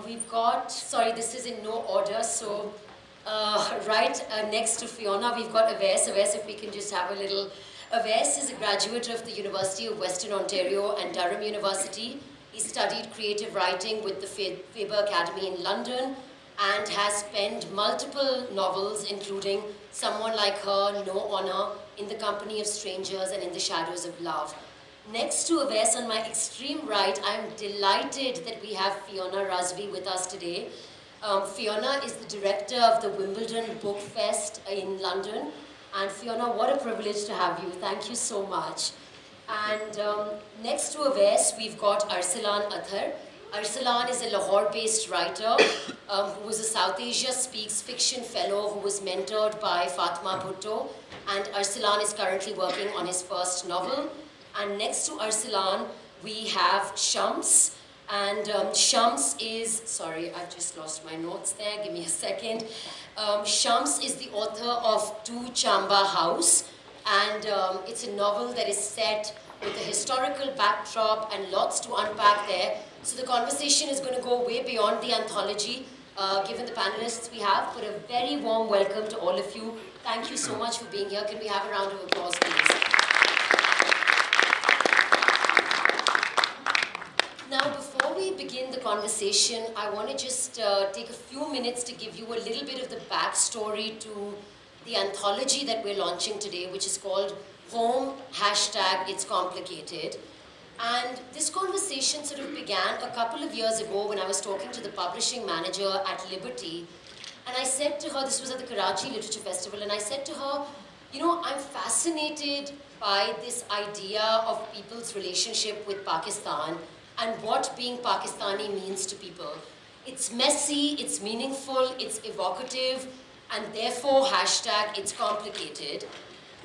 We've got, sorry, this is in no order, so next to Fiona, we've got Awais. Awais, if we can just have a little. Awais is a graduate of the University of Western Ontario and Durham University. He studied creative writing with the Faber Academy in London and has penned multiple novels, including Someone Like Her, No Honor, In the Company of Strangers, and In the Shadows of Love. Next to Awais, on my extreme right, I'm delighted that we have Fiona Razvi with us today. Fiona is the director of the Wimbledon BookFest in London. And Fiona, what a privilege to have you. Thank you so much. And next to Awais, we've got Arslan Athar. Arslan is a Lahore-based writer who was a South Asia Speaks Fiction Fellow who was mentored by Fatma Bhutto. And Arslan is currently working on his first novel. And next to Arslan, we have Shams. And Shams is, sorry, I've just lost my notes there, give me a second. Shams is the author of Chamba House. And it's a novel that is set with a historical backdrop and lots to unpack there. So the conversation is going to go way beyond the anthology, given the panelists we have. But a very warm welcome to all of you. Thank you so much for being here. Can we have a round of applause, please? Now, before we begin the conversation, I want to just take a few minutes to give you a little bit of the backstory to the anthology that we're launching today, which is called Home, #It's Complicated. And this conversation sort of began a couple of years ago when I was talking to the publishing manager at Liberty. And I said to her, this was at the Karachi Literature Festival, and I said to her, you know, I'm fascinated by this idea of people's relationship with Pakistan and what being Pakistani means to people. It's messy, it's meaningful, it's evocative, and therefore #It's Complicated.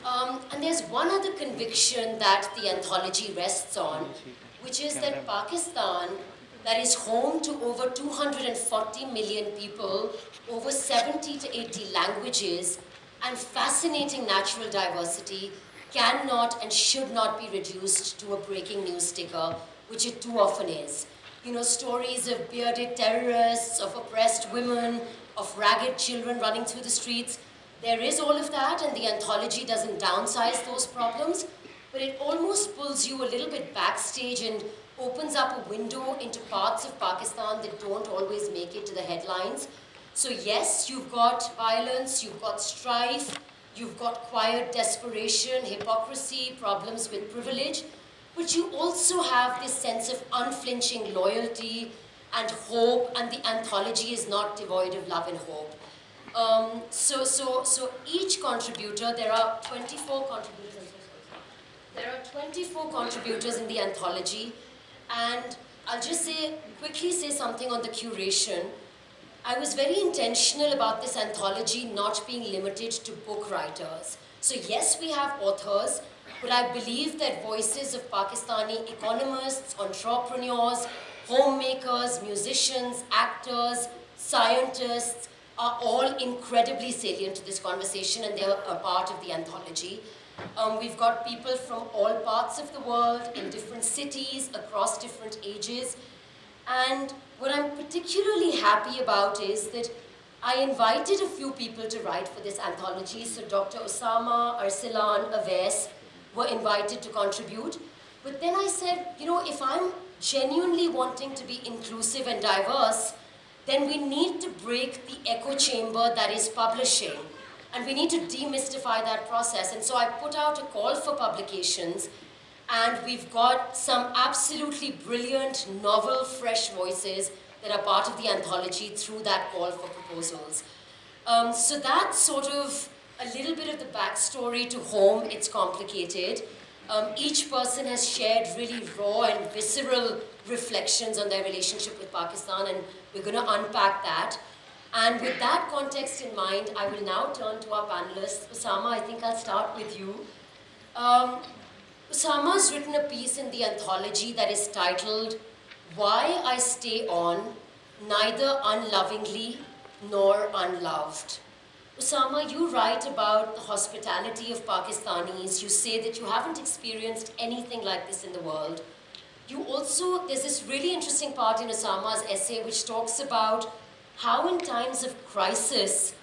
And there's one other conviction that the anthology rests on, which is that Pakistan, that is home to over 240 million people, over 70 to 80 languages, and fascinating natural diversity, cannot and should not be reduced to a breaking news sticker, which it too often is. You know, stories of bearded terrorists, of oppressed women, of ragged children running through the streets. There is all of that, and the anthology doesn't downsize those problems, but it almost pulls you a little bit backstage and opens up a window into parts of Pakistan that don't always make it to the headlines. So yes, you've got violence, you've got strife, you've got quiet desperation, hypocrisy, problems with privilege, but you also have this sense of unflinching loyalty and hope, and the anthology is not devoid of love and hope. So each contributor, there are 24 contributors. There are 24 contributors in the anthology, and I'll just quickly say something on the curation. I was very intentional about this anthology not being limited to book writers. So yes, we have authors, but I believe that voices of Pakistani economists, entrepreneurs, homemakers, musicians, actors, scientists are all incredibly salient to this conversation, and they're a part of the anthology. We've got people from all parts of the world, in different cities, across different ages. And what I'm particularly happy about is that I invited a few people to write for this anthology. So Dr. Osama, Arslan, Awais were invited to contribute. But then I said, you know, if I'm genuinely wanting to be inclusive and diverse, then we need to break the echo chamber that is publishing. And we need to demystify that process. And so I put out a call for publications, and we've got some absolutely brilliant, novel, fresh voices that are part of the anthology through that call for proposals. So that's sort of a little bit of the backstory to Home, It's Complicated. Each person has shared really raw and visceral reflections on their relationship with Pakistan, and we're going to unpack that. And with that context in mind, I will now turn to our panelists. Osama, I think I'll start with you. Osama's written a piece in the anthology that is titled, Why I Stay On, Neither Unlovingly Nor Unloved. Osama, you write about the hospitality of Pakistanis. You say that you haven't experienced anything like this in the world. You also, there's this really interesting part in Osama's essay which talks about how in times of crisis,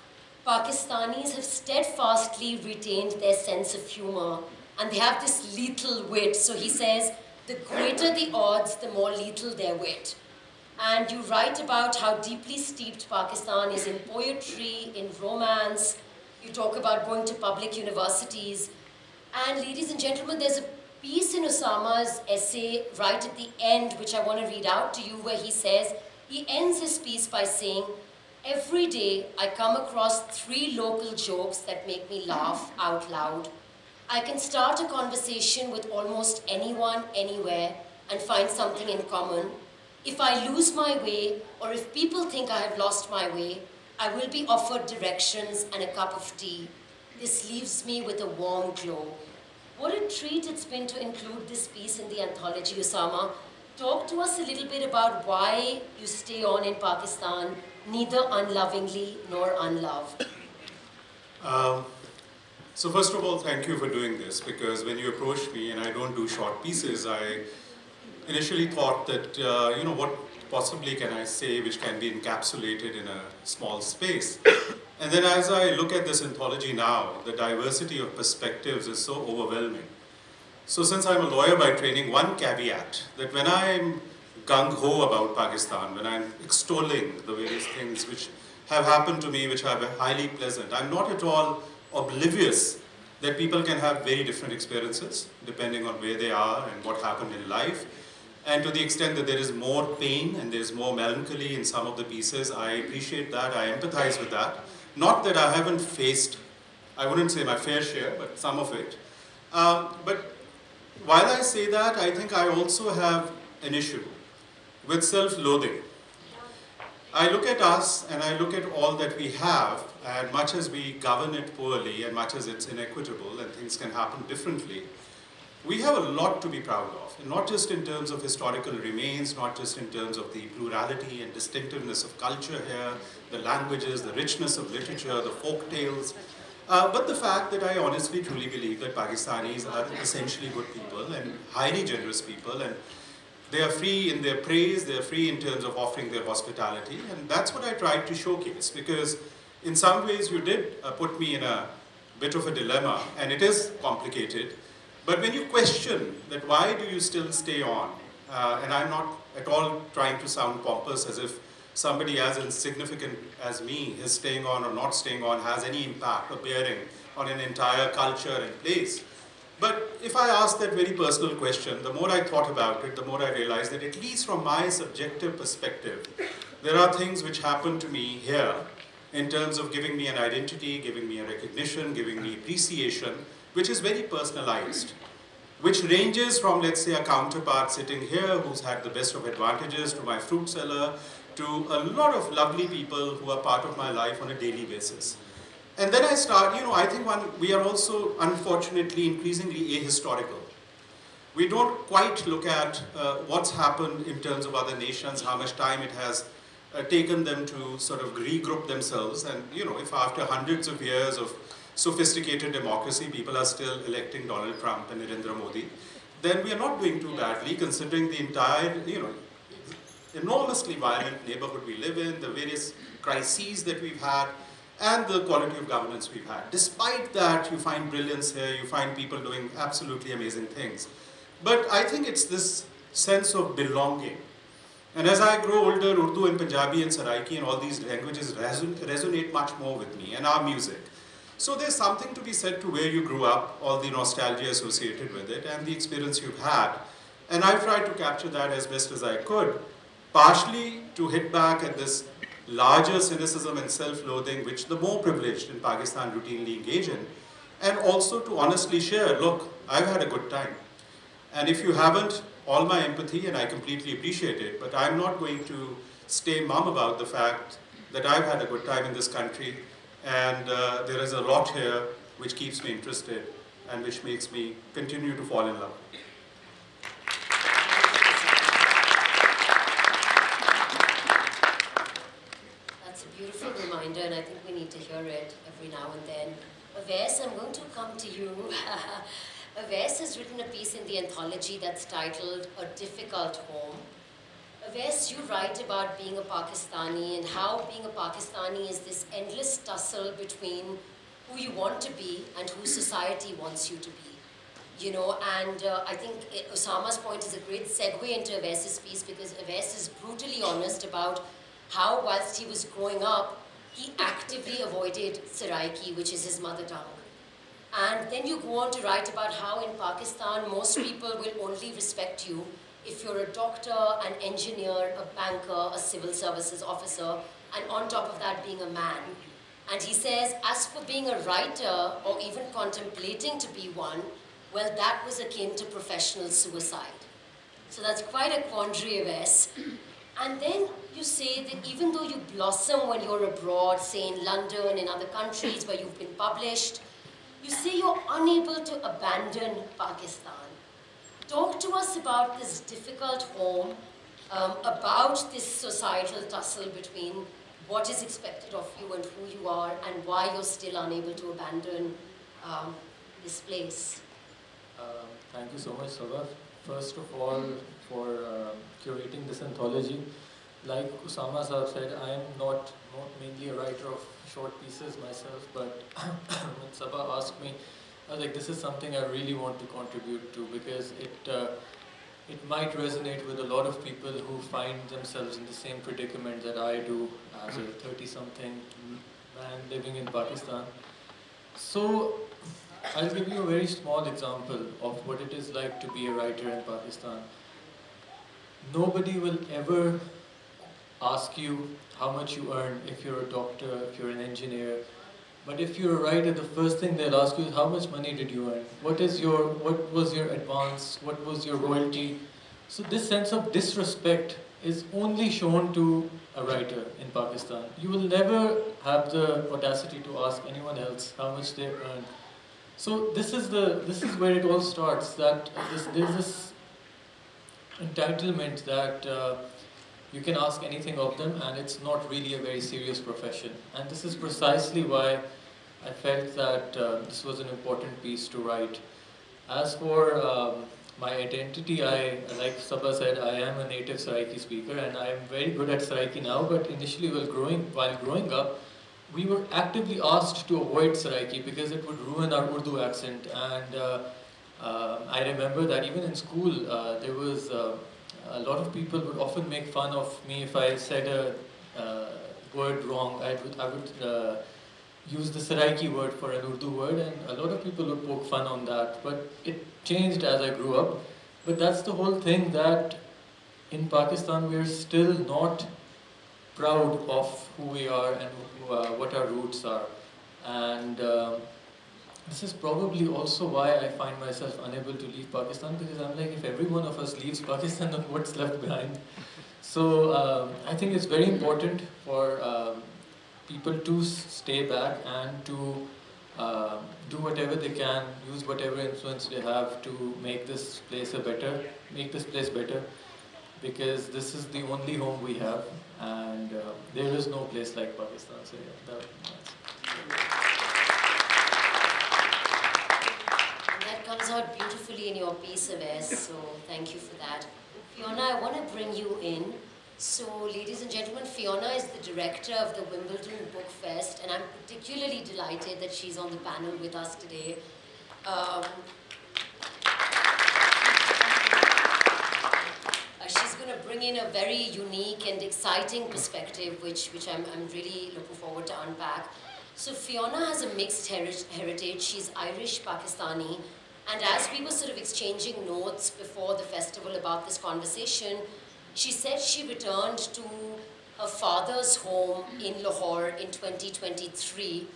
Pakistanis have steadfastly retained their sense of humor, and they have this lethal wit. So he says, the greater the odds, the more lethal their wit. And you write about how deeply steeped Pakistan is in poetry, in romance. You talk about going to public universities. And ladies and gentlemen, there's a piece in Osama's essay right at the end, which I want to read out to you, where he says, he ends his piece by saying, every day I come across 3 local jokes that make me laugh out loud. I can start a conversation with almost anyone, anywhere, and find something in common. If I lose my way, or if people think I have lost my way, I will be offered directions and a cup of tea. This leaves me with a warm glow. What a treat it's been to include this piece in the anthology, Osama. Talk to us a little bit about why you stay on in Pakistan, neither unlovingly nor unloved. So first of all, thank you for doing this, because when you approached me, and I don't do short pieces, I initially thought that, what possibly can I say which can be encapsulated in a small space. And then as I look at this anthology now, the diversity of perspectives is so overwhelming. So since I'm a lawyer by training, one caveat, that when I'm gung-ho about Pakistan, when I'm extolling the various things which have happened to me, which are highly pleasant, I'm not at all oblivious that people can have very different experiences depending on where they are and what happened in life. And to the extent that there is more pain and there's more melancholy in some of the pieces, I appreciate that, I empathize with that. Not that I haven't faced, I wouldn't say my fair share, but some of it. But while I say that, I think I also have an issue with self-loathing. I look at us and I look at all that we have, and much as we govern it poorly and much as it's inequitable and things can happen differently, we have a lot to be proud of, and not just in terms of historical remains, not just in terms of the plurality and distinctiveness of culture here, the languages, the richness of literature, the folk tales, but the fact that I honestly truly believe that Pakistanis are essentially good people and highly generous people, and they are free in their praise, they are free in terms of offering their hospitality, and that's what I tried to showcase, because in some ways you did put me in a bit of a dilemma, and it is complicated. But when you question that why do you still stay on, and I'm not at all trying to sound pompous as if somebody as insignificant as me, his staying on or not staying on, has any impact or bearing on an entire culture and place. But if I ask that very personal question, the more I thought about it, the more I realized that at least from my subjective perspective, there are things which happen to me here in terms of giving me an identity, giving me a recognition, giving me appreciation, which is very personalized, which ranges from, let's say, a counterpart sitting here who's had the best of advantages, to my fruit seller, to a lot of lovely people who are part of my life on a daily basis. And then I start, I think we are also, unfortunately, increasingly ahistorical. We don't quite look at what's happened in terms of other nations, how much time it has taken them to sort of regroup themselves. And, if after hundreds of years of sophisticated democracy, people are still electing Donald Trump and Narendra Modi, then we are not doing too badly, considering the entire, enormously violent neighborhood we live in, the various crises that we've had, and the quality of governance we've had. Despite that, you find brilliance here, you find people doing absolutely amazing things. But I think it's this sense of belonging. And as I grow older, Urdu and Punjabi and Saraiki and all these languages resonate much more with me, and our music. So there's something to be said to where you grew up, all the nostalgia associated with it, and the experience you've had. And I've tried to capture that as best as I could, partially to hit back at this larger cynicism and self-loathing which the more privileged in Pakistan routinely engage in, and also to honestly share, look, I've had a good time. And if you haven't, all my empathy, and I completely appreciate it, but I'm not going to stay mum about the fact that I've had a good time in this country, and there is a lot here which keeps me interested and which makes me continue to fall in love. That's a beautiful reminder, and I think we need to hear it every now and then. Awais, I'm going to come to you. Awais has written a piece in the anthology that's titled A Difficult Home. Awais, you write about being a Pakistani and how being a Pakistani is this endless tussle between who you want to be and who society wants you to be. You know, and I think Osama's point is a great segue into Awais's piece, because Awais is brutally honest about how, whilst he was growing up, he actively avoided Saraiki, which is his mother tongue. And then you go on to write about how in Pakistan, most people will only respect you if you're a doctor, an engineer, a banker, a civil services officer, and on top of that, being a man. And he says, as for being a writer or even contemplating to be one, well, that was akin to professional suicide. So that's quite a quandary, Awais. And then you say that even though you blossom when you're abroad, say in London, in other countries where you've been published, you say you're unable to abandon Pakistan. Talk to us about this difficult home, about this societal tussle between what is expected of you and who you are, and why you're still unable to abandon this place. Thank you so much, Saba. First of all, for curating this anthology. Like Osama Sahab said, I am not mainly a writer of short pieces myself, but when Saba asked me, I was like, this is something I really want to contribute to, because it might resonate with a lot of people who find themselves in the same predicament that I do as a 30-something man living in Pakistan. So I'll give you a very small example of what it is like to be a writer in Pakistan. Nobody will ever ask you how much you earn if you're a doctor, if you're an engineer. But if you're a writer, the first thing they'll ask you is how much money did you earn? What was your advance? What was your royalty? So this sense of disrespect is only shown to a writer in Pakistan. You will never have the audacity to ask anyone else how much they earn. So this is where it all starts. That there's this entitlement that you can ask anything of them, and it's not really a very serious profession. And this is precisely why I felt that this was an important piece to write. As for my identity, like Saba said, I am a native Saraiki speaker, and I am very good at Saraiki now. But initially, while growing up, we were actively asked to avoid Saraiki because it would ruin our Urdu accent. And I remember that even in school, there was a lot of people would often make fun of me if I said a word wrong. I would use the Saraiki word for an Urdu word, and a lot of people would poke fun on that. But it changed as I grew up. But that's the whole thing, that in Pakistan we're still not proud of who we are and what our roots are. And this is probably also why I find myself unable to leave Pakistan, because I'm like, if every one of us leaves Pakistan, then what's left behind? So I think it's very important for people to stay back and to do whatever they can, use whatever influence they have to make this place better, because this is the only home we have, and there is no place like Pakistan. So yeah, That comes out beautifully in your piece, Awais, so thank you for that. Fiona, I want to bring you in. So, ladies and gentlemen, Fiona is the director of the Wimbledon BookFest, and I'm particularly delighted that she's on the panel with us today. She's going to bring in a very unique and exciting perspective, which I'm really looking forward to unpack. So Fiona has a mixed heritage. She's Irish Pakistani, and as we were sort of exchanging notes before the festival about this conversation, she said she returned to her father's home in Lahore in 2023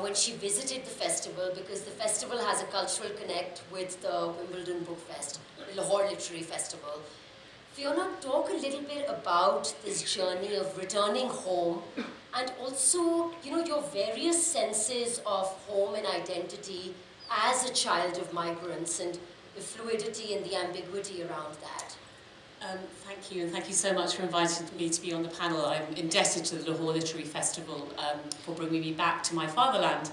when she visited the festival, because the festival has a cultural connect with the Wimbledon BookFest, the Lahore Literary Festival. Fiona, talk a little bit about this journey of returning home, and also, your various senses of home and identity as a child of migrants, and the fluidity and the ambiguity around that. Thank you, and thank you so much for inviting me to be on the panel. I'm indebted to the Lahore Literary Festival for bringing me back to my fatherland.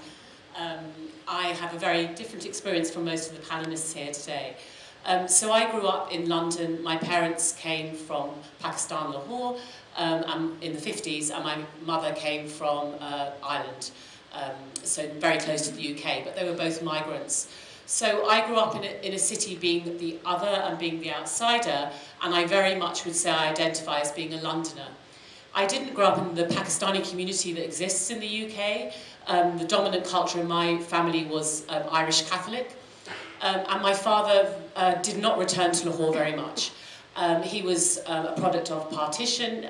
I have a very different experience from most of the panelists here today. So I grew up in London. My parents came from Pakistan, Lahore, in the 50s, and my mother came from Ireland, so very close to the UK, but they were both migrants. So I grew up in a city being the other and being the outsider, and I very much would say I identify as being a Londoner. I didn't grow up in the Pakistani community that exists in the UK. The dominant culture in my family was Irish Catholic, and my father did not return to Lahore very much. He was a product of partition.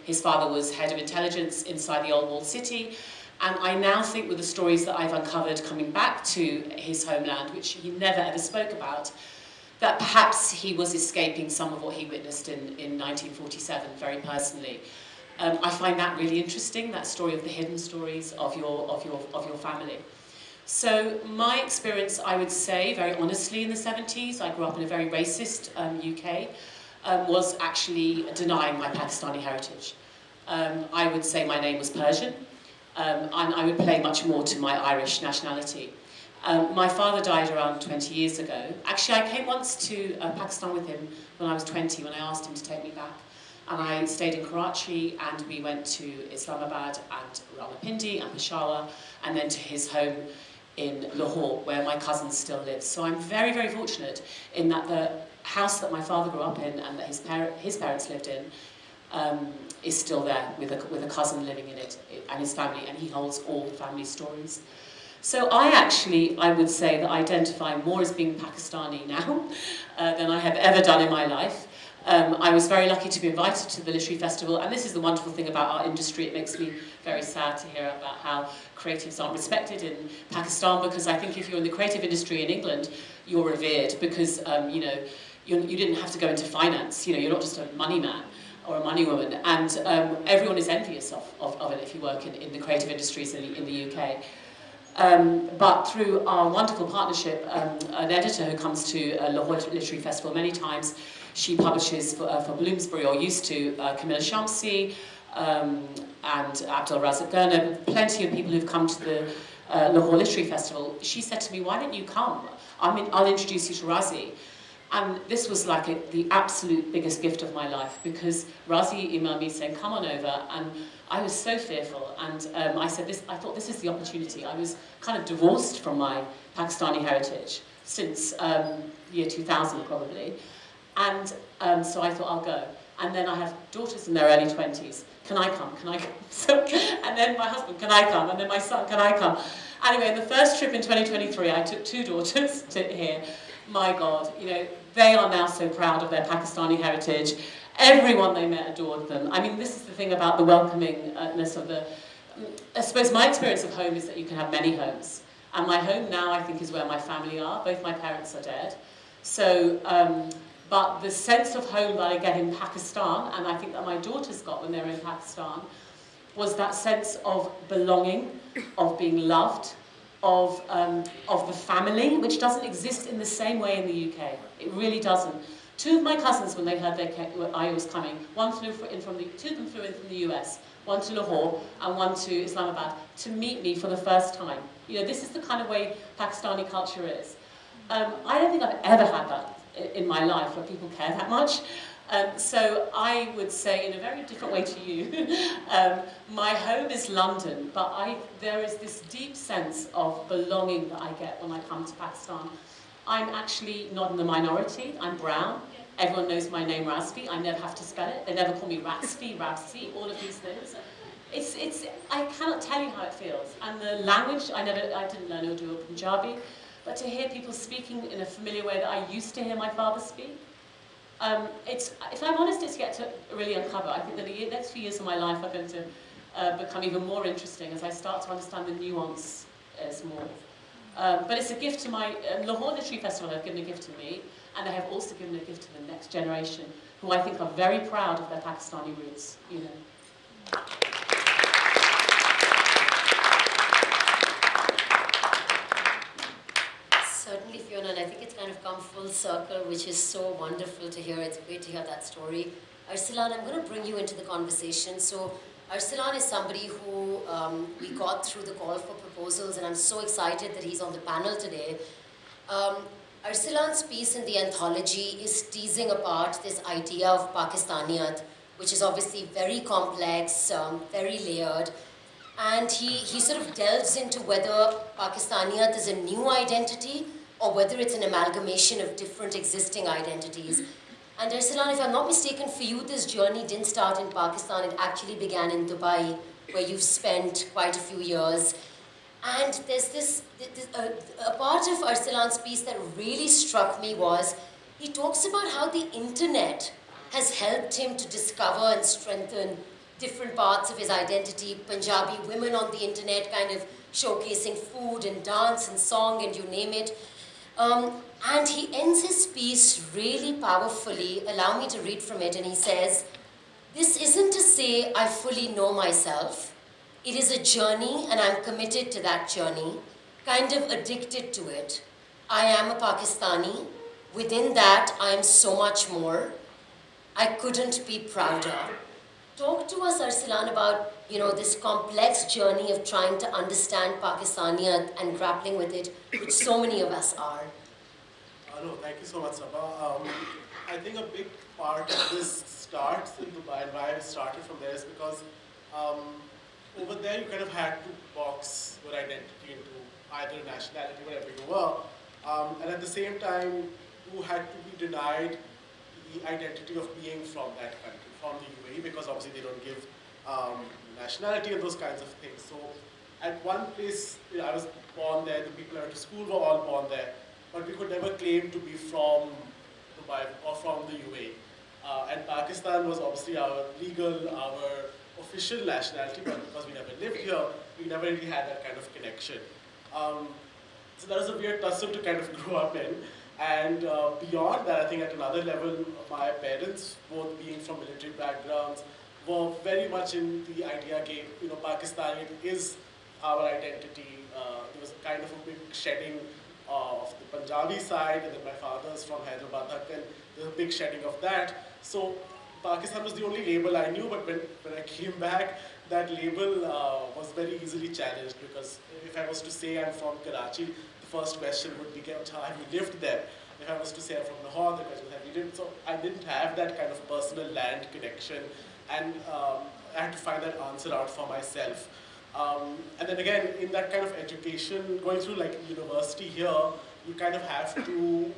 His father was head of intelligence inside the old walled city. And I now think with the stories that I've uncovered coming back to his homeland, which he never ever spoke about, that perhaps he was escaping some of what he witnessed in 1947 very personally. I find that really interesting, that story of the hidden stories of your family. So my experience, I would say, very honestly, in the 70s, I grew up in a very racist UK, was actually denying my Pakistani heritage. I would say my name was Persian, and I would play much more to my Irish nationality. My father died around 20 years ago. Actually, I came once to Pakistan with him when I was 20, when I asked him to take me back. And I stayed in Karachi, and we went to Islamabad and Rawalpindi and Peshawar, and then to his home in Lahore, where my cousins still live. So I'm very, very fortunate in that the house that my father grew up in and that his parents lived in is still there, with a cousin living in it, and his family, and he holds all the family stories. So I would say that I identify more as being Pakistani now than I have ever done in my life. I was very lucky to be invited to the literary festival, and this is the wonderful thing about our industry. It makes me very sad to hear about how creatives aren't respected in Pakistan, because I think if you're in the creative industry in England, you're revered, because you didn't have to go into finance. You're not just a money man or a money woman, and everyone is envious of it if you work in the creative industries in the UK. But through our wonderful partnership, an editor who comes to Lahore Literary Festival many times, she publishes for Bloomsbury, or used to, Camilla Shamsi and Abdul Razak Gurna, plenty of people who've come to the Lahore Literary Festival. She said to me, "Why don't you come? I'll introduce you to Razi." And this was like the absolute biggest gift of my life, because Razi emailed me saying, "Come on over," and I was so fearful, and I thought this is the opportunity. I was kind of divorced from my Pakistani heritage since year 2000 probably, and so I thought I'll go. And then I have daughters in their early 20s. Can I come? Can I come? So, and then my husband, can I come? And then my son, can I come? Anyway, in the first trip in 2023, I took 2 daughters to here. My God, they are now so proud of their Pakistani heritage. Everyone they met adored them. I mean, this is the thing about the welcomingness of I suppose my experience of home is that you can have many homes. And my home now, I think, is where my family are. Both my parents are dead. So, but the sense of home that I get in Pakistan, and I think that my daughters got when they were in Pakistan, was that sense of belonging, of being loved, of the family, which doesn't exist in the same way in the UK. It really doesn't. 2 of my cousins, when they heard I was coming, two of them flew in from the US, one to Lahore and one to Islamabad, to meet me for the first time. This is the kind of way Pakistani culture is. I don't think I've ever had that in my life, where people care that much. So I would say, in a very different way to you, my home is London, but there is this deep sense of belonging that I get when I come to Pakistan. I'm actually not in the minority. I'm brown. Everyone knows my name, Razvi. I never have to spell it. They never call me Razvi, Razvi, all of these things. I cannot tell you how it feels. And the language, I didn't learn Urdu or Punjabi, but to hear people speaking in a familiar way that I used to hear my father speak, if I'm honest, it's yet to really uncover. I think that the next few years of my life are going to become even more interesting as I start to understand the nuance more. But it's a gift to my Lahore Literary Festival have given a gift to me, and they have also given a gift to the next generation, who I think are very proud of their Pakistani roots. Certainly, Fiona, and I think it's kind of come full circle, which is so wonderful to hear. It's great to hear that story. Arslan, I'm going to bring you into the conversation. So Arslan is somebody who we got through the call for proposals, and I'm so excited that he's on the panel today. Arslan's piece in the anthology is teasing apart this idea of Pakistaniyat, which is obviously very complex, very layered, and he sort of delves into whether Pakistaniyat is a new identity or whether it's an amalgamation of different existing identities. And Arslan, if I'm not mistaken, for you this journey didn't start in Pakistan, it actually began in Dubai, where you've spent quite a few years. And there's a part of Arslan's piece that really struck me was, he talks about how the internet has helped him to discover and strengthen different parts of his identity. Punjabi women on the internet kind of showcasing food and dance and song and you name it. And he ends his piece really powerfully. Allow me to read from it, and he says, "This isn't to say I fully know myself. It is a journey and I'm committed to that journey, kind of addicted to it. I am a Pakistani. Within that, I am so much more. I couldn't be prouder." Talk to us, Arslan, about this complex journey of trying to understand Pakistaniyat and grappling with it, which so many of us are. No, thank you so much, Saba. I think a big part of this starts in Dubai, and why I started from there is because over there you kind of had to box your identity into either nationality, wherever you were, and at the same time you had to be denied the identity of being from that country, from the UAE, because obviously they don't give nationality and those kinds of things. So at one place, I was born there, the people I went to school were all born there, but we could never claim to be from Dubai or from the UAE. And Pakistan was obviously our legal, our official nationality, but because we never lived here, we never really had that kind of connection. So that was a weird tussle to kind of grow up in. And beyond that, I think at another level, my parents, both being from military backgrounds, were very much in the idea that, Pakistani is our identity. There was kind of a big shedding of the Punjabi side, and then my father's from Hyderabad, and there's a big shedding of that. So Pakistan was the only label I knew, but when I came back, that label was very easily challenged, because if I was to say I'm from Karachi, the first question would be, have you lived there? If I was to say I'm from Lahore, the question was, have you lived? So I didn't have that kind of personal land connection, and I had to find that answer out for myself. And then again, in that kind of education, going through like university here, you kind of have to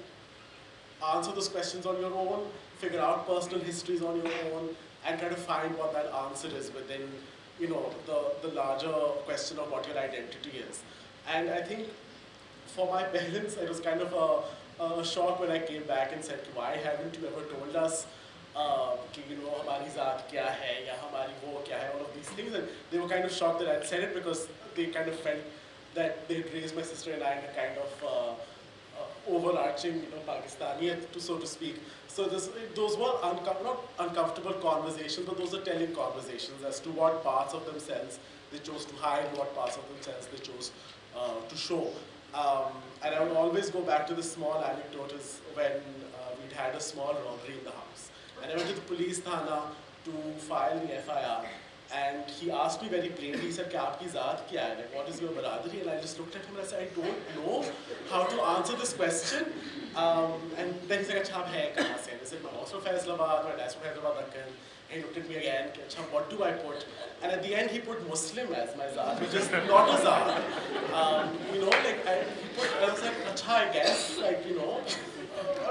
answer those questions on your own, figure out personal histories on your own, and try to find what that answer is within, the larger question of what your identity is. And I think for my parents, it was kind of a shock when I came back and said, why haven't you ever told us हमारी ज़ात क्या है या हमारी वो क्या है, all of these things, and they were kind of shocked that I'd said it, because they kind of felt that they'd raised my sister and I in a kind of overarching, Pakistani, so to speak. So those were not uncomfortable conversations, but those are telling conversations as to what parts of themselves they chose to hide, what parts of themselves they chose to show. And I would always go back to this small anecdote is when we'd had a small robbery in the house. And I went to the police thana to file the FIR. And he asked me very plainly, he said, "Kya aapki zaat kya hai? Like, what is your baradari?" And I just looked at him and I said, "I don't know how to answer this question." And then he said, "Acha, aap hai kahan se?" And I said, "My mom's from Faisalabad, my dad's from Hyderabad." And he looked at me again, "Acha, what do I put?" And at the end, he put Muslim as my zaat, which is not a zaat. I was like, "Acha, I guess,"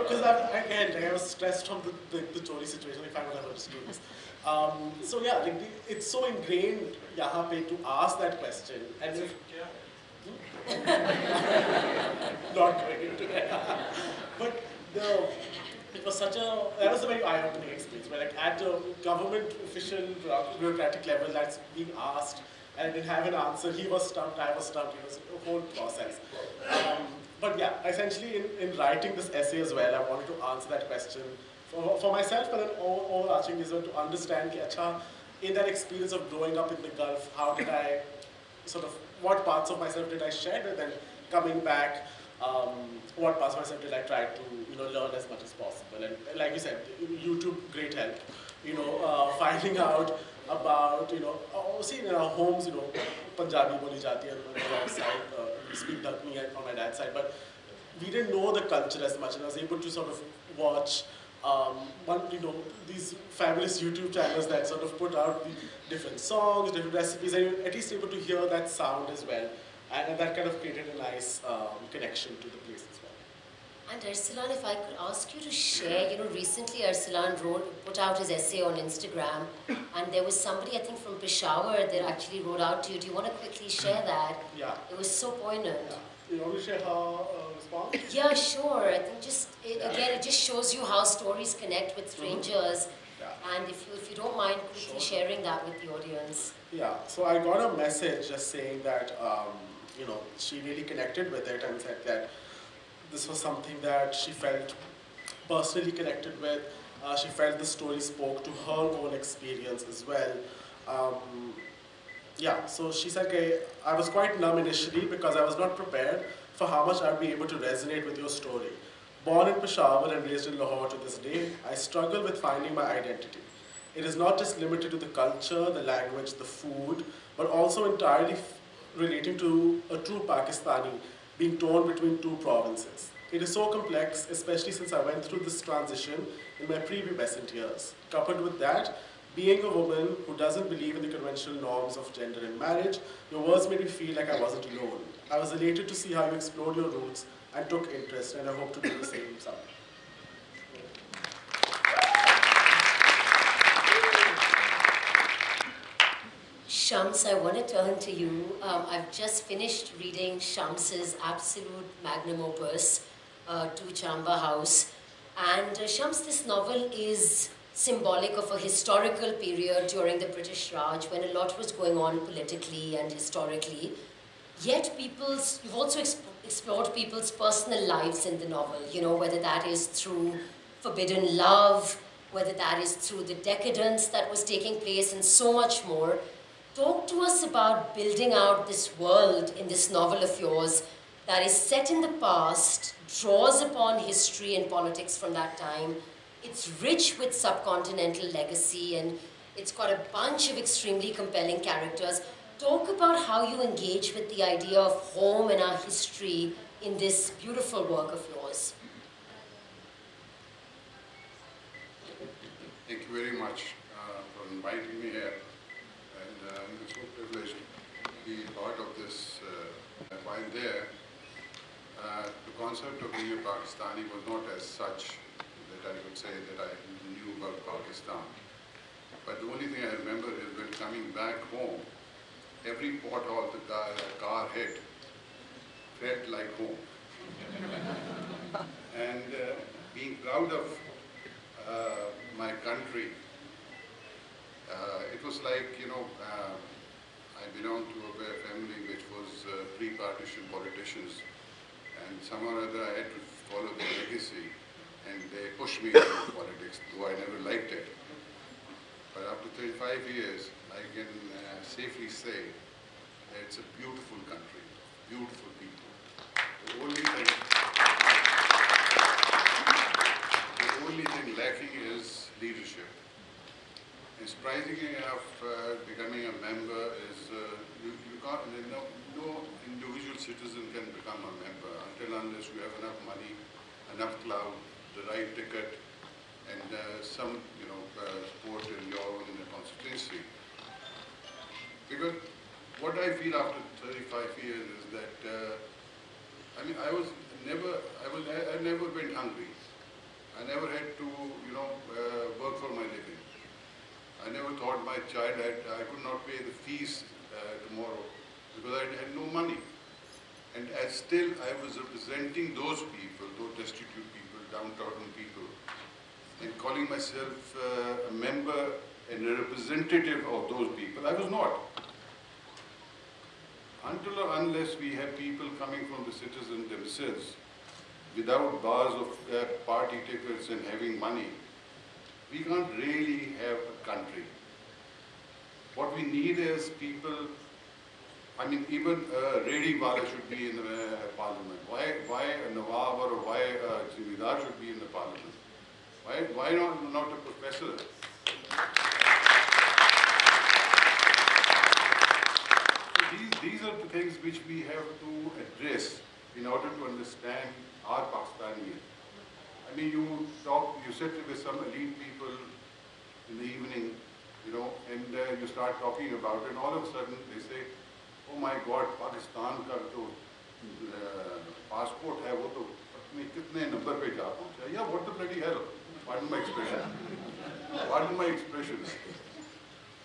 because I was stressed from the chori situation, if I would have understood this. So yeah, it's so ingrained yahan pe to ask that question, and if not going into it, but it was that was a very eye-opening experience, where like at a government official bureaucratic level that's being asked, and I didn't have an answer. He was stumped, I was stumped. It was a whole process. But yeah, essentially in writing this essay as well, I wanted to answer that question for myself, but then overarching is to understand in that experience of growing up in the Gulf, how did I what parts of myself did I shed, and then coming back, what parts of myself did I try to learn as much as possible. And like you said, YouTube, great help. finding out about, see in our homes, Punjabi boli jati hai on my dad's side, we speak Dakhni on my dad's side, but we didn't know the culture as much, and I was able to sort of watch these fabulous YouTube channels that sort of put out the different songs, different recipes, and you're at least able to hear that sound as well, and that kind of created a nice connection to the place as well. And Arslan, if I could ask you to share, recently Arslan put out his essay on Instagram, and there was somebody, I think from Peshawar, that actually wrote out to you. Do you want to quickly share that? Yeah. It was so poignant. Yeah. You want to share her response? Yeah, sure. I think again, it just shows you how stories connect with strangers. Yeah. And if you don't mind quickly sharing that with the audience. Yeah, so I got a message just saying that, she really connected with it and said that this was something that she felt personally connected with. She felt the story spoke to her own experience as well. So she said, okay, I was quite numb initially because I was not prepared for how much I'd be able to resonate with your story. Born in Peshawar and raised in Lahore to this day, I struggle with finding my identity. It is not just limited to the culture, the language, the food, but also entirely relating to a true Pakistani being torn between two provinces. It is so complex, especially since I went through this transition in my prepubescent years. Coupled with that, being a woman who doesn't believe in the conventional norms of gender in marriage, your words made me feel like I wasn't alone. I was elated to see how you explored your roots and took interest, and I hope to do the same someday. Shams, I want to turn to you. I've just finished reading Shams's absolute magnum opus, to Chamba House. And Shams, this novel is symbolic of a historical period during the British Raj when a lot was going on politically and historically. Yet you've also explored people's personal lives in the novel, whether that is through forbidden love, whether that is through the decadence that was taking place, and so much more. Talk to us about building out this world in this novel of yours that is set in the past, draws upon history and politics from that time. It's rich with subcontinental legacy, and it's got a bunch of extremely compelling characters. Talk about how you engage with the idea of home and our history in this beautiful work of yours. Thank you very much for inviting me here. And it's so privileged to be part of this. While there, the concept of being a Pakistani was not as such that I would say that I knew about Pakistan. But the only thing I remember is when coming back home, every pothole the car hit felt like home. And being proud of my country, it was like, I belonged to a family which was pre-partition politicians, and somehow or other I had to follow the legacy, and they pushed me into politics, though I never liked it. But after 35 years, I can safely say that it's a beautiful country, beautiful people. The only thing lacking is leadership. And surprisingly enough, becoming a member is, you can't, no individual citizen can become a member unless you have enough money, enough clout, the right ticket, and some, support in your own constituency. Because what I feel after 35 years is that, I never went hungry. I never had to, work for my living. I never thought my child I could not pay the fees tomorrow because I had no money. And still I was representing those people, those destitute people, downtrodden people, and calling myself a member and a representative of those people. I was not. Until or unless we have people coming from the citizens themselves, without bars of party tickets and having money, we can't really have a country. What we need is people, even Redi Wala should be in the parliament. Why a Nawab or why a Zimidar should be in the parliament? Why not a professor? These are the things which we have to address in order to understand our Pakistani. I mean, you sit with some elite people in the evening, you know, and you start talking about it, and all of a sudden they say, oh my God, Pakistan ka jo passport hai, wo to apne kitne number pe ja pahuncha. Yeah, what the bloody hell? Pardon my expression. Pardon my expression.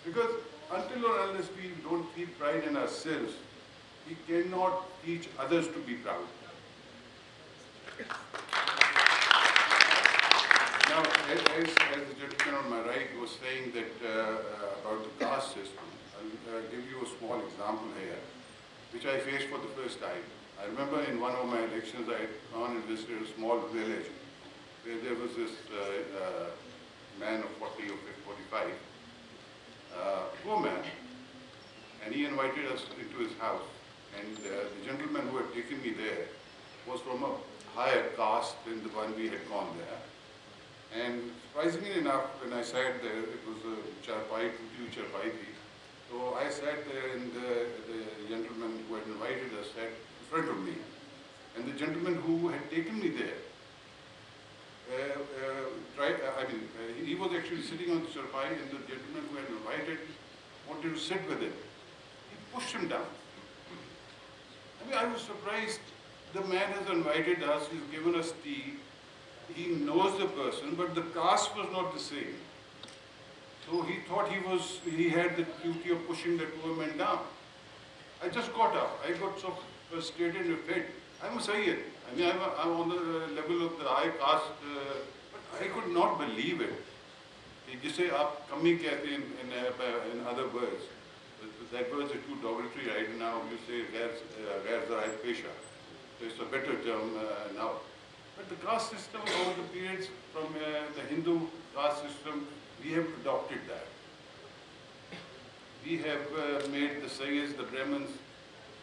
Because until or unless we don't feel pride in ourselves, we cannot teach others to be proud. Now, as the gentleman on my right was saying that about the caste system, I'll give you a small example here, which I faced for the first time. I remember in one of my elections, I had gone and visited a small village where there was this man of 40 or 45, poor man, and he invited us into his house. And the gentleman who had taken me there was from a higher caste than the one we had gone there. And surprisingly enough, when I sat there, it was a charpai, charpai. So I sat there, and the gentleman who had invited us sat in front of me. And the gentleman who had taken me there, he was actually sitting on the charpai, and the gentleman who had invited wanted to sit with him. He pushed him down. I mean, I was surprised. The man has invited us, he's given us tea, he knows the person, but the caste was not the same. So he thought he had the duty of pushing the poor man down. I just got up. I got so frustrated and fed. I'm a Sayyid. I mean, I'm on the level of the high caste, but I could not believe it. Jise aap kami kehte in other words. That words are too derogatory right now. You say ghair zarai pesha. So it's a better term now. But the caste system over the periods from the Hindu caste system, we have adopted that. We have made the Sayyids, the Brahmins,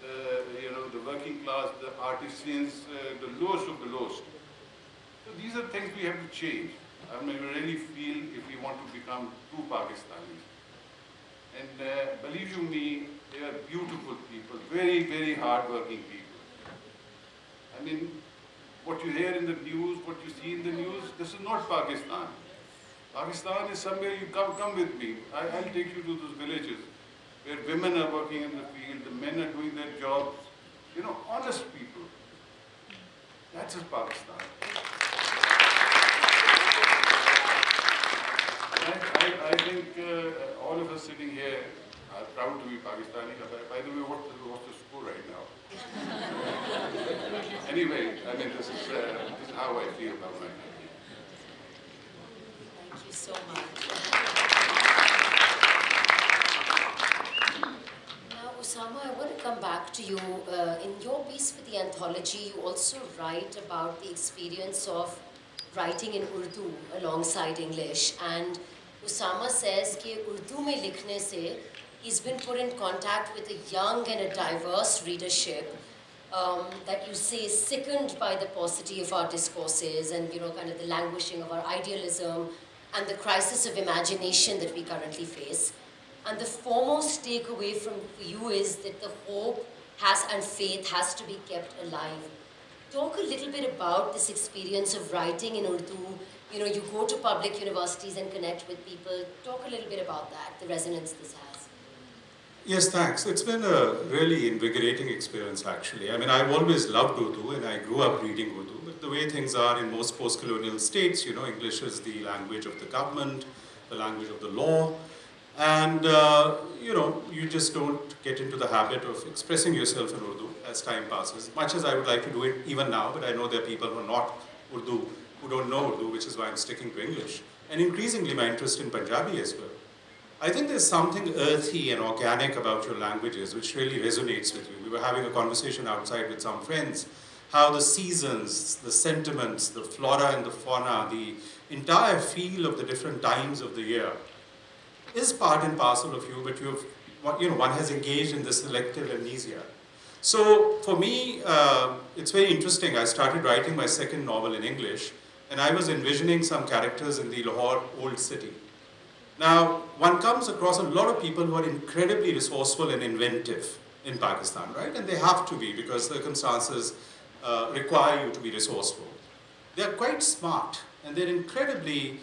the working class, the artisans, the lowest of the lowest. So these are things we have to change. I mean, we really feel if we want to become true Pakistanis. And believe you me, they are beautiful people, very, very hard-working people. I mean, what you hear in the news, what you see in the news, this is not Pakistan. Pakistan is somewhere you come with me. I'll take you to those villages where women are working in the field, the men are doing their jobs. You know, honest people. That's just Pakistan. I think all of us sitting here are proud to be Pakistani. By the way, what's the score right now? Anyway, I mean, this is how I feel about my country. Thank you so much. Now, Osama, I want to come back to you. In your piece for the anthology, you also write about the experience of writing in Urdu alongside English. And Osama says that Urdu mein likhne se, he's been put in contact with a young and a diverse readership that you say is sickened by the paucity of our discourses and, you know, kind of the languishing of our idealism and the crisis of imagination that we currently face. And the foremost takeaway from you is that the hope and faith has to be kept alive. Talk a little bit about this experience of writing in Urdu. You know, you go to public universities and connect with people. Talk a little bit about that, the resonance this has. Yes, thanks. It's been a really invigorating experience, actually. I mean, I've always loved Urdu, and I grew up reading Urdu. But the way things are in most post-colonial states, you know, English is the language of the government, the language of the law. And, you know, you just don't get into the habit of expressing yourself in Urdu as time passes. Much as I would like to do it even now, but I know there are people who are not Urdu, who don't know Urdu, which is why I'm sticking to English. And increasingly my interest in Punjabi as well. I think there's something earthy and organic about your languages which really resonates with you. We were having a conversation outside with some friends, how the seasons, the sentiments, the flora and the fauna, the entire feel of the different times of the year is part and parcel of you, but one has engaged in this selective amnesia. So for me, it's very interesting. I started writing my second novel in English, and I was envisioning some characters in the Lahore old city. Now, one comes across a lot of people who are incredibly resourceful and inventive in Pakistan, right? And they have to be because circumstances require you to be resourceful. They're quite smart and they're incredibly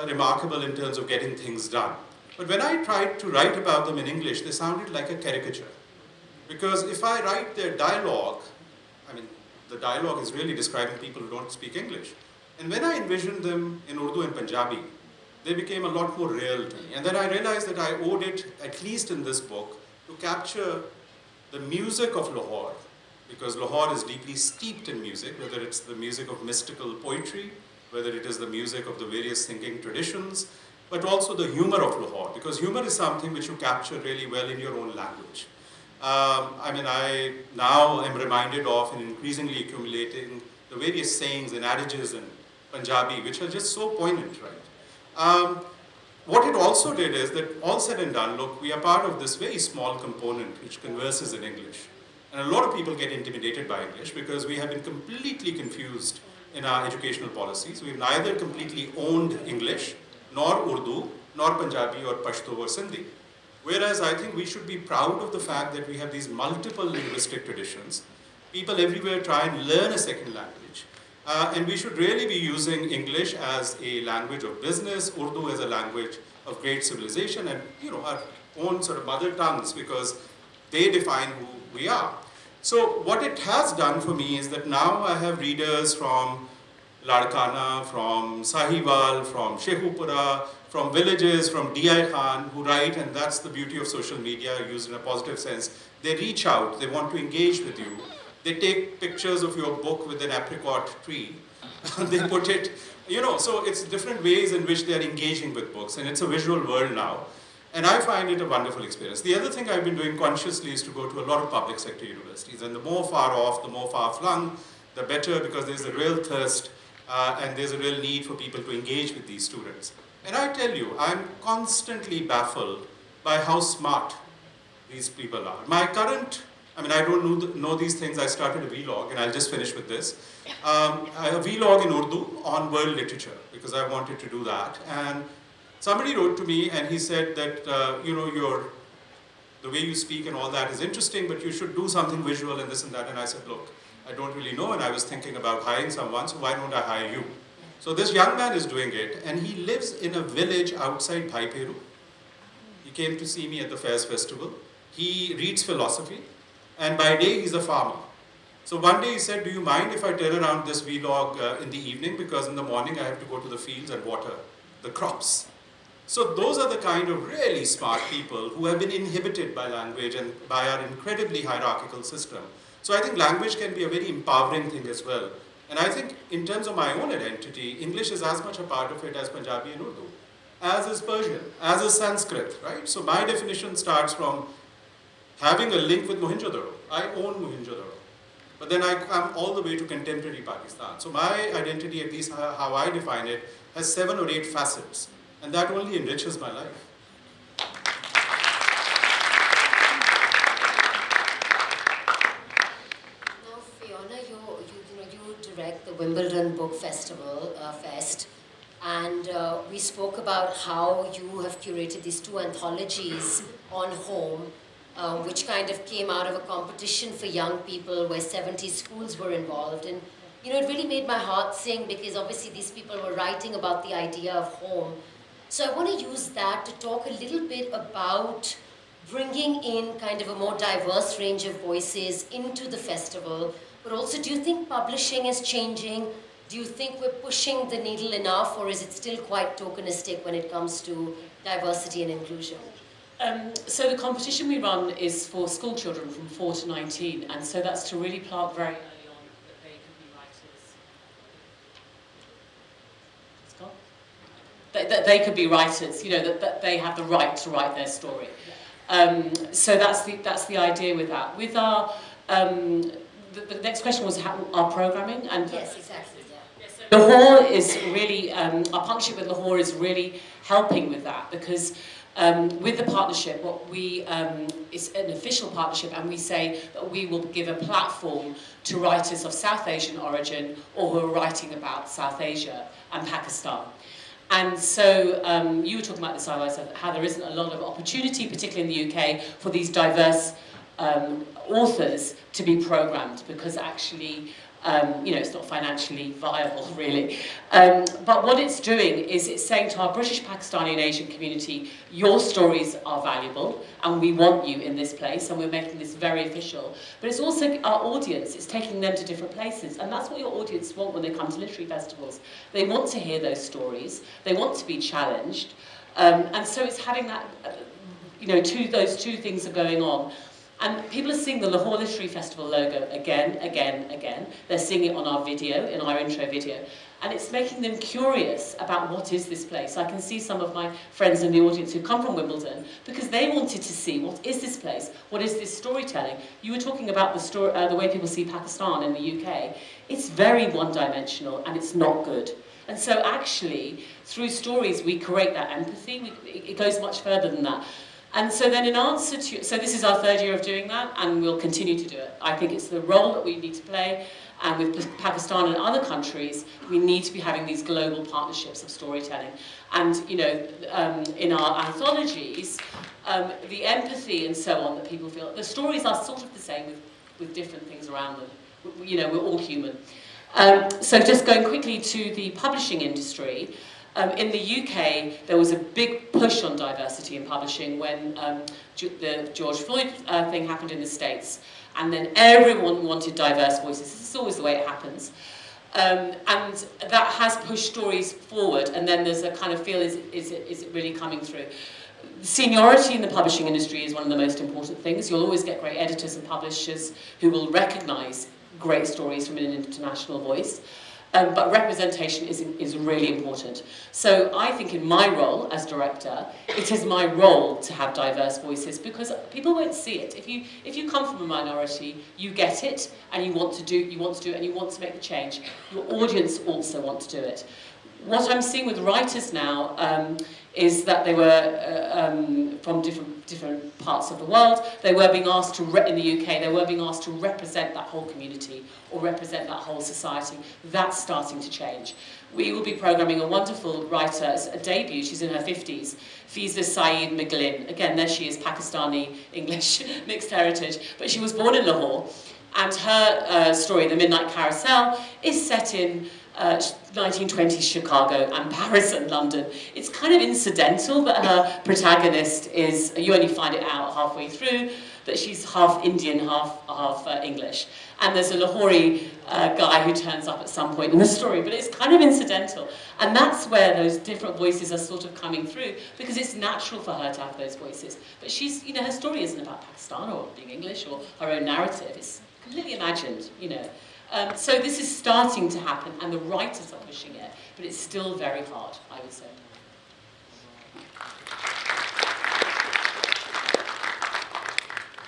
remarkable in terms of getting things done. But when I tried to write about them in English, they sounded like a caricature. Because if I write their dialogue, I mean, the dialogue is really describing people who don't speak English. And when I envisioned them in Urdu and Punjabi, they became a lot more real to me. And then I realized that I owed it, at least in this book, to capture the music of Lahore, because Lahore is deeply steeped in music, whether it's the music of mystical poetry, whether it is the music of the various thinking traditions, but also the humor of Lahore, because humor is something which you capture really well in your own language. I now am reminded of and increasingly accumulating the various sayings and adages in Punjabi, which are just so poignant, right? What it also did is that all said and done, look, we are part of this very small component which converses in English. And a lot of people get intimidated by English because we have been completely confused in our educational policies. We've neither completely owned English, nor Urdu, nor Punjabi or Pashto or Sindhi. Whereas I think we should be proud of the fact that we have these multiple linguistic traditions. People everywhere try and learn a second language. And we should really be using English as a language of business, Urdu as a language of great civilization, and our own sort of mother tongues, because they define who we are. So what it has done for me is that now I have readers from Ladkana, from Sahiwal, from Shekhupura, from villages, from D.I. Khan, who write, and that's the beauty of social media, used in a positive sense. They reach out, they want to engage with you. They take pictures of your book with an apricot tree. They put it, so it's different ways in which they're engaging with books, and it's a visual world now. And I find it a wonderful experience. The other thing I've been doing consciously is to go to a lot of public sector universities, and the more far off, the more far flung, the better, because there's a real thirst and there's a real need for people to engage with these students. And I tell you, I'm constantly baffled by how smart these people are. My current, I don't know these things. I started a vlog, and I'll just finish with this. A vlog in Urdu on world literature, because I wanted to do that. And somebody wrote to me, and he said that, the way you speak and all that is interesting, but you should do something visual and this and that. And I said, look, I don't really know, and I was thinking about hiring someone, so why don't I hire you? So this young man is doing it, and he lives in a village outside Bhaiperu. He came to see me at the Fairs Festival. He reads philosophy, and by day he's a farmer. So one day he said, do you mind if I turn around this vlog in the evening, because in the morning I have to go to the fields and water the crops. So those are the kind of really smart people who have been inhibited by language and by our incredibly hierarchical system. So I think language can be a very empowering thing as well. And I think in terms of my own identity, English is as much a part of it as Punjabi and Urdu, as is Persian, as is Sanskrit, right? So my definition starts from having a link with Mohenjo-daro. I own Mohenjo-daro. But then I come all the way to contemporary Pakistan. So my identity, at least how I define it, has 7 or 8 facets. And that only enriches my life. Now, Fiona, you direct the Wimbledon Book Festival Fest, and we spoke about how you have curated these 2 anthologies on home, which kind of came out of a competition for young people where 70 schools were involved. And it really made my heart sing, because obviously these people were writing about the idea of home. So I want to use that to talk a little bit about bringing in kind of a more diverse range of voices into the festival. But also, do you think publishing is changing? Do you think we're pushing the needle enough, or is it still quite tokenistic when it comes to diversity and inclusion? So the competition we run is for school children from 4 to 19, and so that's to really plant very early on that they can be writers. It's gone? That they could be writers, that they have the right to write their story. So that's the idea with that. With our the next question was our programming, and yes, exactly. Yeah. Lahore is really our partnership with Lahore is really helping with that, because with the partnership, what we it's an official partnership, and we say that we will give a platform to writers of South Asian origin or who are writing about South Asia and Pakistan. And so you were talking about this, Awais, how there isn't a lot of opportunity, particularly in the UK, for these diverse authors to be programmed, because actually, it's not financially viable, really. But what it's doing is it's saying to our British, Pakistani and Asian community, your stories are valuable and we want you in this place, and we're making this very official. But it's also our audience, it's taking them to different places, and that's what your audience want when they come to literary festivals. They want to hear those stories, they want to be challenged, and so it's having that, those two things are going on. And people are seeing the Lahore Literary Festival logo again. They're seeing it on our video, in our intro video. And it's making them curious about what is this place. I can see some of my friends in the audience who come from Wimbledon because they wanted to see what is this place, what is this storytelling. You were talking about the way people see Pakistan in the UK. It's very one-dimensional and it's not good. And so actually, through stories, we create that empathy. It goes much further than that. And so then in answer to, so this is our third year of doing that, and we'll continue to do it. I think it's the role that we need to play, and with Pakistan and other countries, we need to be having these global partnerships of storytelling. And, in our anthologies, the empathy and so on that people feel, the stories are sort of the same with different things around them. We're all human. So just going quickly to the publishing industry, in the UK, there was a big push on diversity in publishing when the George Floyd thing happened in the States. And then everyone wanted diverse voices. This is always the way it happens. And that has pushed stories forward. And then there's a kind of feel, is it really coming through? Seniority in the publishing industry is one of the most important things. You'll always get great editors and publishers who will recognise great stories from an international voice. But representation is really important. So I think in my role as director, it is my role to have diverse voices because people won't see it. If you come from a minority, you get it and you want to do it and you want to make the change. Your audience also want to do it. What I'm seeing with writers now is that they were from different parts of the world. They were being asked to, in the UK, they were being asked to represent that whole community or represent that whole society. That's starting to change. We will be programming a wonderful writer, a debut, she's in her 50s, Fiza Saeed Miglin. Again, there she is, Pakistani, English, mixed heritage. But she was born in Lahore, and her story, The Midnight Carousel, is set in 1920s Chicago and Paris and London. It's kind of incidental that her protagonist is, you only find it out halfway through, that she's half Indian, half English. And there's a Lahore guy who turns up at some point in the story, but it's kind of incidental. And that's where those different voices are sort of coming through, because it's natural for her to have those voices. But she's, her story isn't about Pakistan or being English or her own narrative. It's completely imagined, So this is starting to happen, and the writers are pushing it, but it's still very hard, I would say.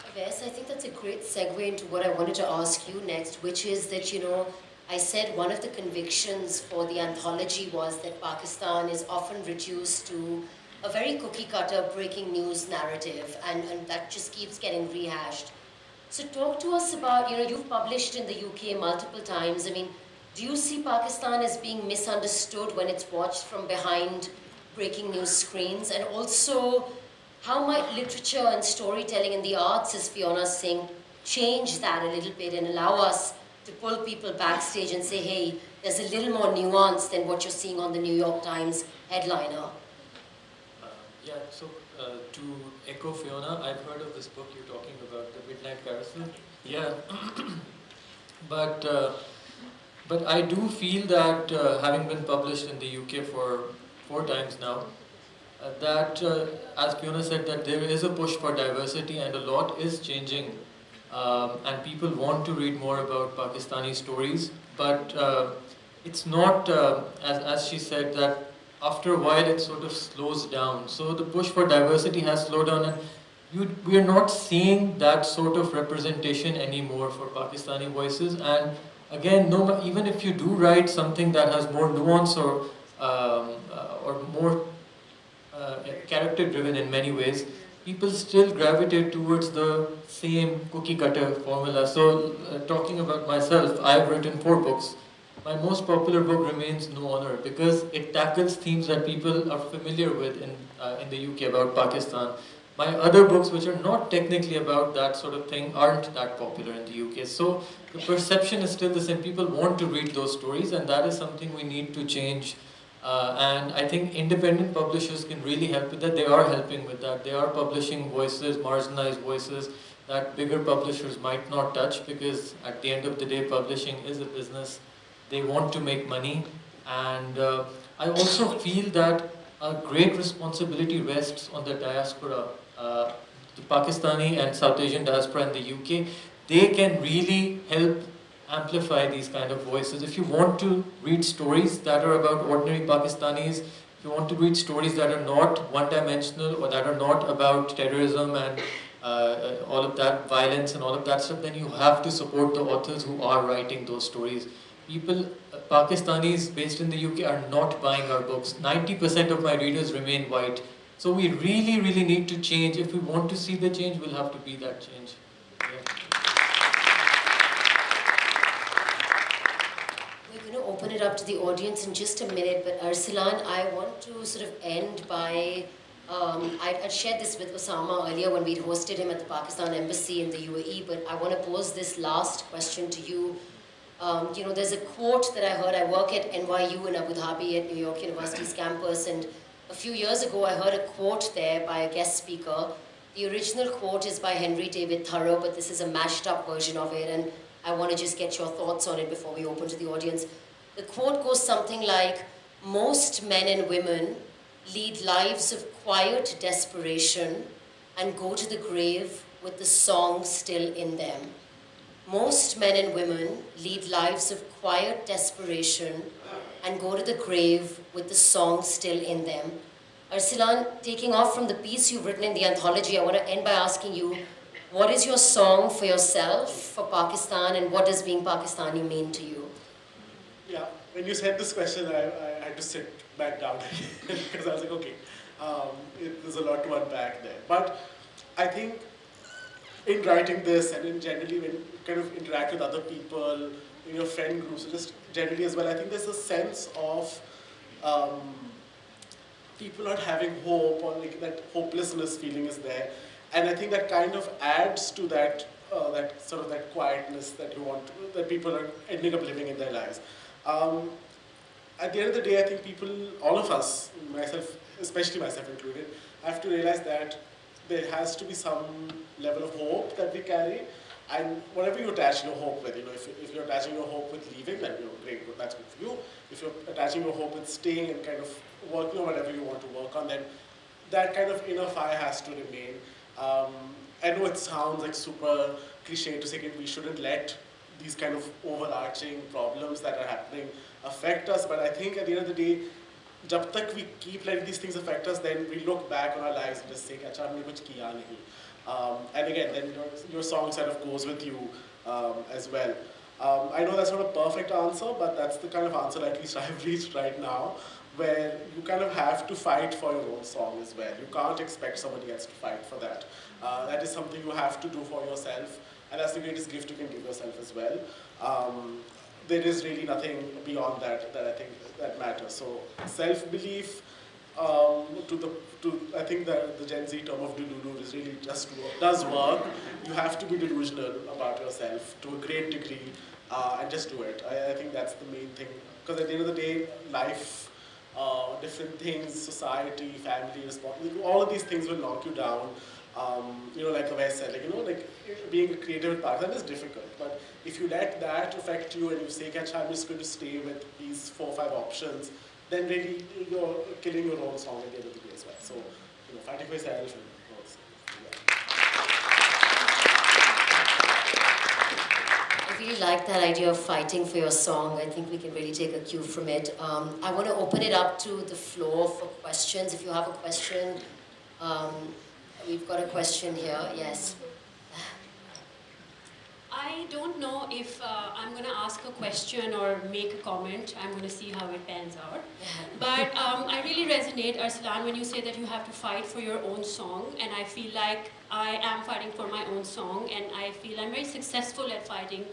Awais, I think that's a great segue into what I wanted to ask you next, which is that, I said one of the convictions for the anthology was that Pakistan is often reduced to a very cookie-cutter breaking news narrative, and that just keeps getting rehashed. So talk to us about, you've published in the UK multiple times. I mean, do you see Pakistan as being misunderstood when it's watched from behind breaking news screens? And also, how might literature and storytelling and the arts, as Fiona's saying, change that a little bit and allow us to pull people backstage and say, hey, there's a little more nuance than what you're seeing on the New York Times headliner? To echo Fiona, I've heard of this book you're talking about, The Midnight Carousel. Yeah, but I do feel that having been published in the UK for 4 times now, that as Fiona said, that there is a push for diversity and a lot is changing, and people want to read more about Pakistani stories, but it's not, as she said, that after a while it sort of slows down. So the push for diversity has slowed down, and we are not seeing that sort of representation anymore for Pakistani voices. And again, even if you do write something that has more nuance or more character-driven in many ways, people still gravitate towards the same cookie-cutter formula. So talking about myself, I've written 4 books. My most popular book remains No Honor because it tackles themes that people are familiar with in the UK about Pakistan. My other books, which are not technically about that sort of thing, aren't that popular in the UK. So the perception is still the same. People want to read those stories, and that is something we need to change. And I think independent publishers can really help with that. They are helping with that. They are publishing voices, marginalized voices, that bigger publishers might not touch, because at the end of the day, publishing is a business. They want to make money, and I also feel that a great responsibility rests on the diaspora, the Pakistani and South Asian diaspora in the UK. They can really help amplify these kind of voices. If you want to read stories that are about ordinary Pakistanis, if you want to read stories that are not one-dimensional or that are not about terrorism and all of that violence and all of that stuff, then you have to support the authors who are writing those stories. People, Pakistanis based in the UK are not buying our books. 90% of my readers remain white. So we really, really need to change. If we want to see the change, we'll have to be that change. Yeah. We're going to open it up to the audience in just a minute, but Arslan, I want to sort of end by, I shared this with Osama earlier when we'd hosted him at the Pakistan Embassy in the UAE, but I want to pose this last question to you. You know, there's a quote that I heard. I work at NYU in Abu Dhabi at New York University's campus, and a few years ago I heard a quote there by a guest speaker. The original quote is by Henry David Thoreau, but this is a mashed up version of it, and I want to just get your thoughts on it before we open to the audience. The quote goes something like, "Most men and women lead lives of quiet desperation and go to the grave with the song still in them." Most men and women lead lives of quiet desperation and go to the grave with the song still in them. Arslan, taking off from the piece you've written in the anthology, I want to end by asking you, what is your song for yourself, for Pakistan, and what does being Pakistani mean to you? Yeah, when you said this question, I had to sit back down because I was like, okay, there's a lot to unpack there. But I think in writing this and in generally when you kind of interact with other people in your friend groups, or just generally as well, I think there's a sense of people not having hope, or like that hopelessness feeling is there. And I think that kind of adds to that, that sort of that quietness that you want, that people are ending up living in their lives. At the end of the day, I think people, all of us, myself, especially myself included, have to realize that there has to be some level of hope that we carry, and whatever you attach your hope with, you know, if you're attaching your hope with leaving, then great, good, that's good for you. If you're attaching your hope with staying and kind of working on whatever you want to work on, then that kind of inner fire has to remain. I know it sounds like super cliche to say we shouldn't let these kind of overarching problems that are happening affect us, but I think at the end of the day, jab tak we keep letting these things affect us, then we look back on our lives and just say, acha, humne kuch kiya nahi. And again, then your song sort of goes with you as well. I know that's not a perfect answer, but that's the kind of answer at least I've reached right now, where you kind of have to fight for your own song as well. You can't expect somebody else to fight for that. That is something you have to do for yourself, and that's the greatest gift you can give yourself as well. There is really nothing beyond that I think that matters. So self-belief, I think that the Gen Z term of delulu is really just does work. You have to be delusional about yourself to a great degree, and just do it. I think that's the main thing, because at the end of the day, life, different things, society, family, responsibility, all of these things will knock you down. You know, like Awais said, like, you know, like being a creative in Pakistan is difficult, but if you let that affect you and you say, I'm just going to stay with these 4 or 5 options, then really you're killing your own song at the end of the day as well. So, you know, fighting for yourself and all this. I really like that idea of fighting for your song. I think we can really take a cue from it. I want to open it up to the floor for questions. If you have a question, we've got a question here. Yes. I don't know if I'm going to ask a question or make a comment. I'm going to see how it pans out. But I really resonate, Arslan, when you say that you have to fight for your own song. And I feel like I am fighting for my own song. And I feel I'm very successful at fighting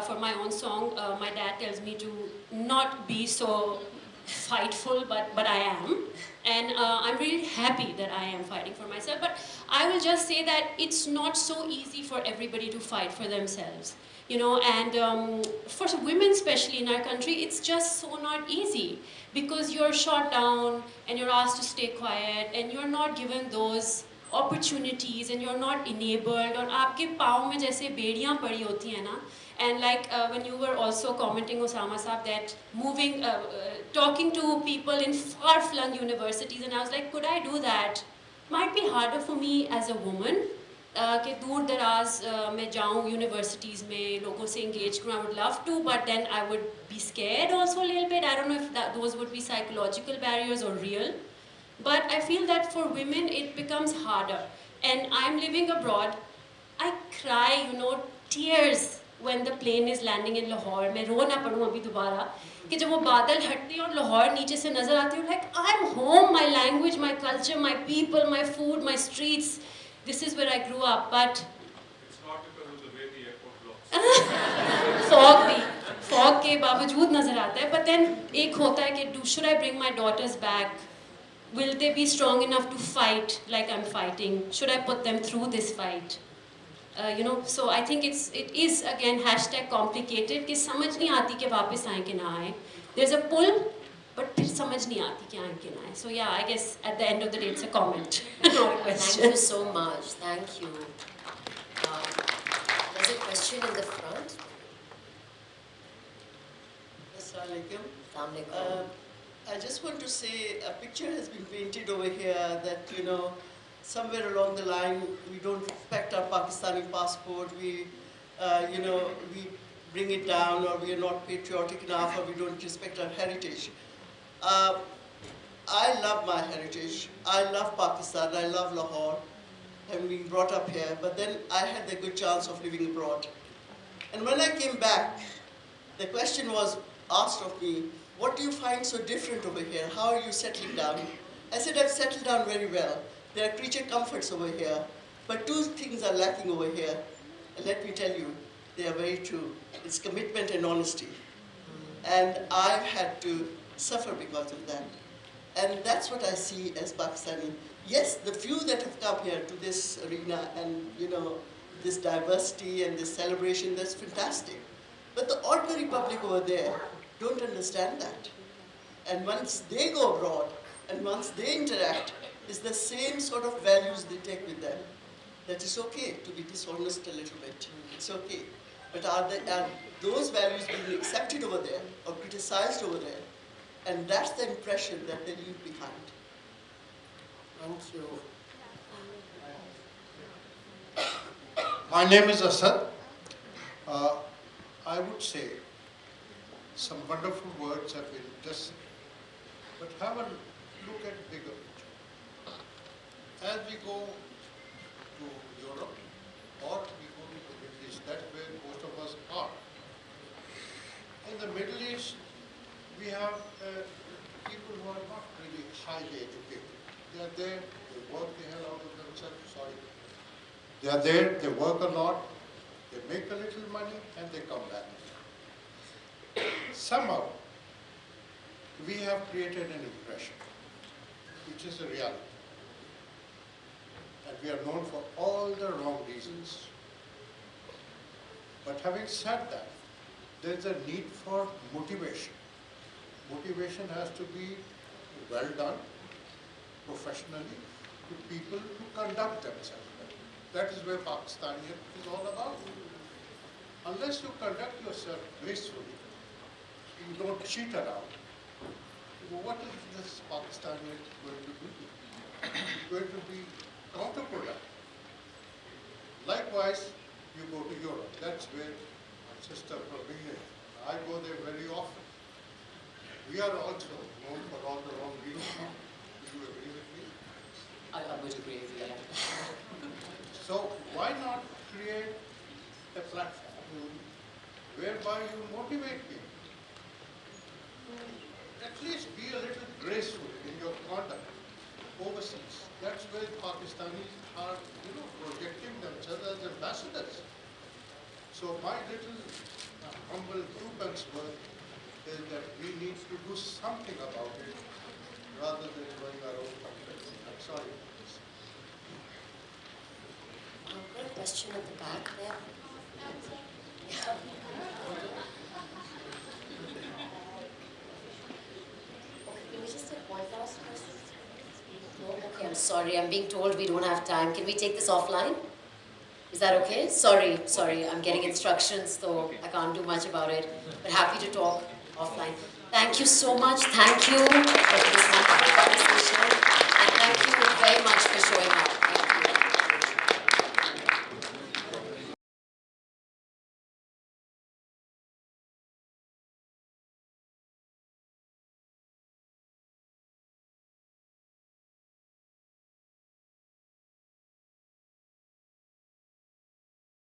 for my own song. My dad tells me to not be so fightful, but I am. And I'm really happy that I am fighting for myself. But I will just say that it's not so easy for everybody to fight for themselves. You know, and for women especially in our country, it's just so not easy because you're shot down and you're asked to stay quiet and you're not given those opportunities and you're not enabled और आपके पाँव में जैसे बेड़ियाँ पड़ी होती हैं ना. And like when you were also commenting, Osama Saab, that moving, talking to people in far-flung universities, and I was like, could I do that? Might be harder for me as a woman. कि दूर दराज मैं जाऊँ universities में लोगों से engage करूँ. I would love to, but then I would be scared also a little bit. I don't know if those would be psychological barriers or real. But I feel that for women it becomes harder. And I'm living abroad. I cry, you know, tears when the plane is landing in Lahore. मैं रो ना पड़ूँ अभी दोबारा कि जब वो बादल हटते हैं और लाहौर नीचे से नजर आती है, like I'm home, my language, my culture, my people, my food, my streets. This is where I grew up. But It's not because of the way the airport blocks. fog के बावजूद नजर आता है. But then एक होता है कि should I bring my daughters back? Will they be strong enough to fight like I'm fighting? Should I put them through this fight? You know, so I think it is again hashtag complicated कि समझ नहीं आती कि वापस आए कि ना आए. There's a pull, but फिर समझ नहीं आती कि आए कि ना आए. So yeah, I guess at the end of the day it's a comment, not a question. Thank you so much. Thank you. There's a question in the front. Assalamu alaikum. Assalamu alaikum. I just want to say a picture has been painted over here that, you know, somewhere along the line we don't respect our Pakistani passport, we, you know, we bring it down, or we are not patriotic enough, or we don't respect our heritage. I love my heritage. I love Pakistan. I love Lahore. Having been brought up here, but then I had the good chance of living abroad. And when I came back, the question was asked of me, what do you find so different over here? How are you settling down? I said, I've settled down very well. There are creature comforts over here, but two things are lacking over here. And let me tell you, they are very true. It's commitment and honesty. And I've had to suffer because of that. And that's what I see as Pakistani. Yes, the few that have come here to this arena and, you know, this diversity and this celebration, that's fantastic. But the ordinary public over there don't understand that. And once they go abroad and once they interact, it's the same sort of values they take with them. That it's okay to be dishonest a little bit. It's okay. But are those values being accepted over there or criticized over there? And that's the impression that they leave behind. Thank you. My name is Asad. I would say some wonderful words have been just said, but have a look at bigger picture. As we go to Europe or we go to the Middle East, that's where most of us are. In the Middle East, we have people who are not really highly educated. They are there, they work the hell out of themselves, sorry. They are there, they work a lot, they make a little money, and they come back. Somehow, we have created an impression, which is a reality. And we are known for all the wrong reasons. But having said that, there is a need for motivation. Motivation has to be well done, professionally, to people who conduct themselves well. That is where Pakistani is all about. Unless you conduct yourself gracefully, you don't cheat around, what is this Pakistani going to do? It's going to be counterproductive. Likewise, you go to Europe. That's where my sister from England. I go there very often. We are also known for all the wrong reasons. Do you agree with me? I would agree with you. So why not create a platform whereby you motivate people to at least be a little graceful in your conduct overseas. That's where Pakistanis are, projecting themselves as ambassadors. So my little humble two-pence worth is that we need to do something about it rather than going our own complex. I'm sorry for this. I've got a question at the back there. Yeah. Okay, can we just take one last question? No? Okay, I'm sorry. I'm being told we don't have time. Can we take this offline? Is that okay? Sorry, I'm getting instructions, so I can't do much about it. But happy to talk offline. Thank you so much. Thank you for this wonderful conversation.